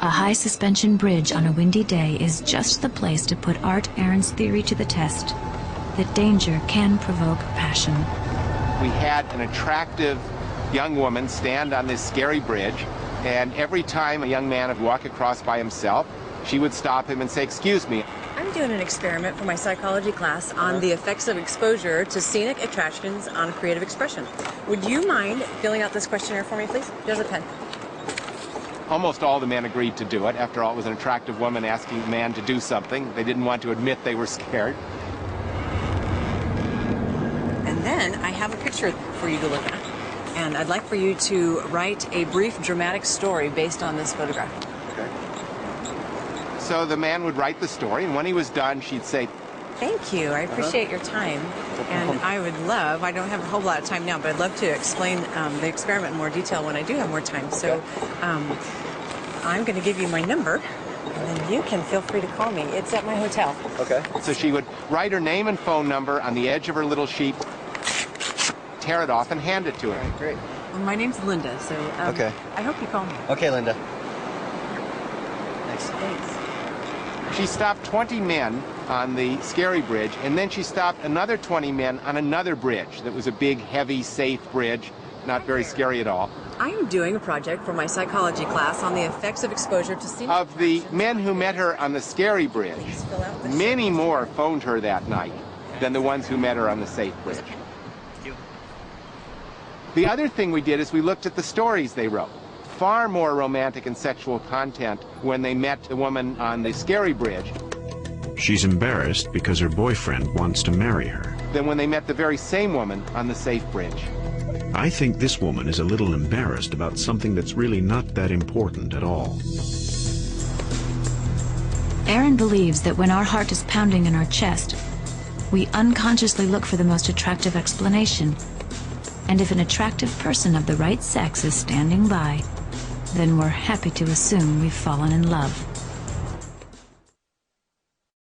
A high-suspension bridge on a windy day is just the place to put Art Aaron's theory to the test, that danger can provoke passion. We had an attractive young woman stand on this scary bridge, and every time a young man would walk across by himself, she would stop him and say, "Excuse me." I'm doing an experiment for my psychology class on the effects of exposure to scenic attractions on creative expression. Would you mind filling out this questionnaire for me, please? Here's a pen. Almost all the men agreed to do it. After all, it was an attractive woman asking a man to do something. They didn't want to admit they were scared. And then I have a picture for you to look at. And I'd like for you to write a brief dramatic story based on this photograph. Okay. So the man would write the story, and when he was done, she'd say, "Thank you. I appreciate your time." And I would love, I don't have a whole lot of time now, but I'd love to explain the experiment in more detail when I do have more time. So I'm going to give you my number, and then you can feel free to call me. It's at my hotel. Okay. So she would write her name and phone number on the edge of her little sheet, tear it off, and hand it to her. Right, great. Well, my name's Linda, so Okay. I hope you call me. Okay, Linda. Thanks. Thanks. She stopped 20 men on the scary bridge, and then she stopped another 20 men on another bridge that was a big, heavy, safe bridge, not very scary at all. I am doing a project for my psychology class on the effects of exposure to scenic Of the attractions. men who met her on the scary bridge, Please fill out this. many more phoned her that night than the ones who met her on the safe bridge. The other thing we did is we looked at the stories they wrote. Far more romantic and sexual content when they met a woman on the scary bridge She's embarrassed because her boyfriend wants to marry her. than when they met the very same woman on the safe bridge. I think this woman is a little embarrassed about something that's really not that important at all. Aaron believes that when our heart is pounding in our chest, we unconsciously look for the most attractive explanation. And if an attractive person of the right sex is standing by, then we're happy to assume we've fallen in love.